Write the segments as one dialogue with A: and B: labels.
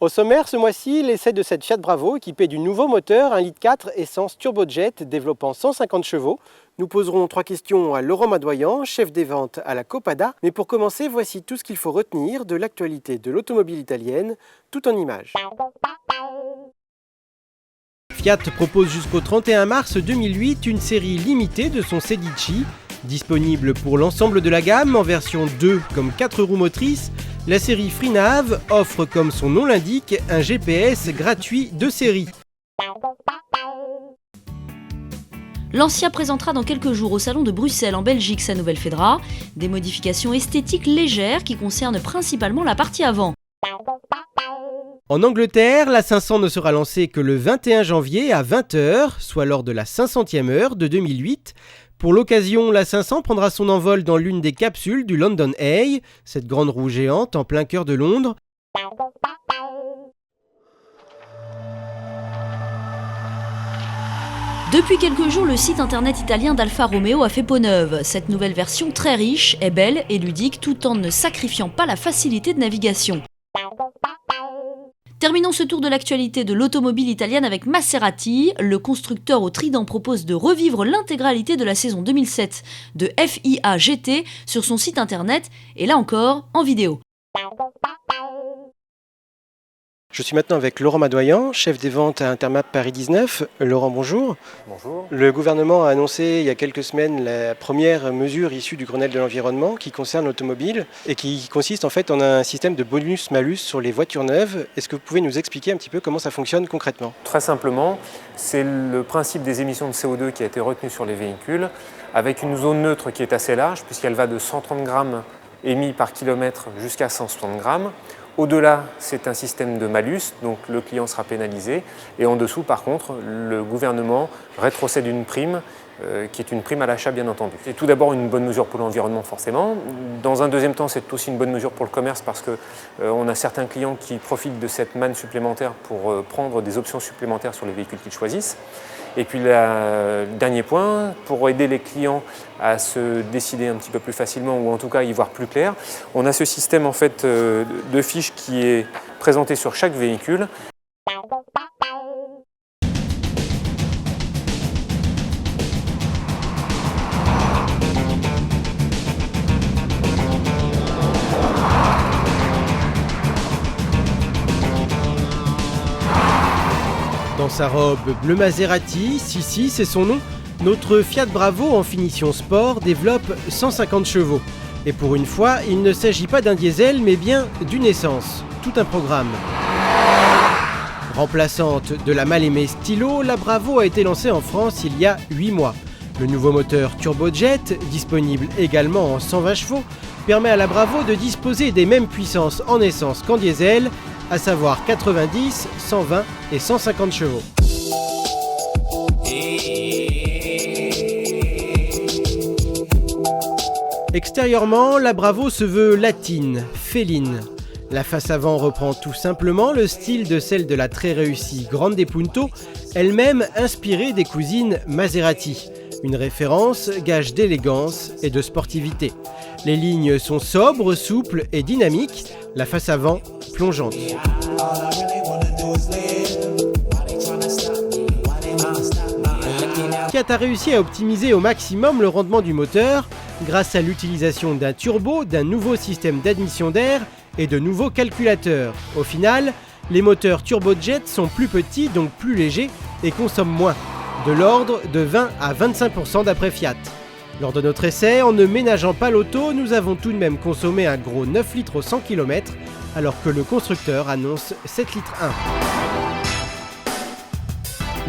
A: Au sommaire, ce mois-ci, l'essai de cette Fiat Bravo équipée du nouveau moteur 1,4 litre essence turbojet développant 150 chevaux. Nous poserons 3 questions à Laurent Madoyan, chef des ventes à la Copada. Mais pour commencer, voici tout ce qu'il faut retenir de l'actualité de l'automobile italienne, tout en images. Fiat propose jusqu'au 31 mars 2008 une série limitée de son Sedici, disponible pour l'ensemble de la gamme en version 2 comme 4 roues motrices. La série FreeNav offre, comme son nom l'indique, un GPS gratuit de série.
B: Lancia présentera dans quelques jours au salon de Bruxelles en Belgique sa nouvelle Fedra, des modifications esthétiques légères qui concernent principalement la partie avant.
A: En Angleterre, la 500 ne sera lancée que le 21 janvier à 20h, soit lors de la 500e heure de 2008. Pour l'occasion, la 500 prendra son envol dans l'une des capsules du London Eye, cette grande roue géante en plein cœur de Londres.
B: Depuis quelques jours, le site internet italien d'Alfa Romeo a fait peau neuve. Cette nouvelle version très riche est belle et ludique tout en ne sacrifiant pas la facilité de navigation. Terminons ce tour de l'actualité de l'automobile italienne avec Maserati. Le constructeur au Trident propose de revivre l'intégralité de la saison 2007 de FIA GT sur son site internet et là encore en vidéo.
A: Je suis maintenant avec Laurent Madoyan, chef des ventes à Intermap Paris 19. Laurent, bonjour.
C: Bonjour.
A: Le gouvernement a annoncé il y a quelques semaines la première mesure issue du Grenelle de l'environnement qui concerne l'automobile et qui consiste en fait en un système de bonus-malus sur les voitures neuves. Est-ce que vous pouvez nous expliquer un petit peu comment ça fonctionne concrètement ?
C: Très simplement, c'est le principe des émissions de CO2 qui a été retenu sur les véhicules avec une zone neutre qui est assez large puisqu'elle va de 130 grammes émis par kilomètre jusqu'à 160 grammes. Au-delà, c'est un système de malus, donc le client sera pénalisé. Et en dessous, par contre, le gouvernement rétrocède une prime, qui est une prime à l'achat, bien entendu. C'est tout d'abord une bonne mesure pour l'environnement, forcément. Dans un deuxième temps, c'est aussi une bonne mesure pour le commerce parce qu'on a certains clients qui profitent de cette manne supplémentaire pour prendre des options supplémentaires sur les véhicules qu'ils choisissent. Et puis le dernier point, pour aider les clients à se décider un petit peu plus facilement ou en tout cas à y voir plus clair, on a ce système en fait de fiches qui est présenté sur chaque véhicule.
A: Dans sa robe bleu Maserati, si c'est son nom, notre Fiat Bravo en finition sport développe 150 chevaux. Et pour une fois, il ne s'agit pas d'un diesel mais bien d'une essence. Tout un programme. Remplaçante de la mal aimée Stilo, la Bravo a été lancée en France il y a 8 mois. Le nouveau moteur turbojet, disponible également en 120 chevaux, permet à la Bravo de disposer des mêmes puissances en essence qu'en diesel, à savoir 90, 120 et 150 chevaux. Extérieurement, la Bravo se veut latine, féline. La face avant reprend tout simplement le style de celle de la très réussie Grande Punto, elle-même inspirée des cousines Maserati. Une référence gage d'élégance et de sportivité. Les lignes sont sobres, souples et dynamiques, la face avant plongeante. Fiat a réussi à optimiser au maximum le rendement du moteur grâce à l'utilisation d'un turbo, d'un nouveau système d'admission d'air et de nouveaux calculateurs. Au final, les moteurs turbojet sont plus petits, donc plus légers et consomment moins, de l'ordre de 20 à 25% d'après Fiat. Lors de notre essai, en ne ménageant pas l'auto, nous avons tout de même consommé un gros 9 litres au 100 km, alors que le constructeur annonce 7 litres 1.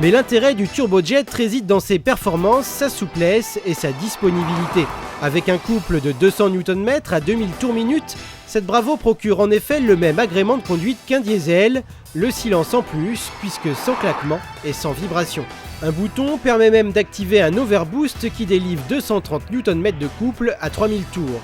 A: Mais l'intérêt du turbojet réside dans ses performances, sa souplesse et sa disponibilité. Avec un couple de 200 Nm à 2000 tours minute, cette Bravo procure en effet le même agrément de conduite qu'un diesel, le silence en plus, puisque sans claquement et sans vibration. Un bouton permet même d'activer un overboost qui délivre 230 Nm de couple à 3000 tours.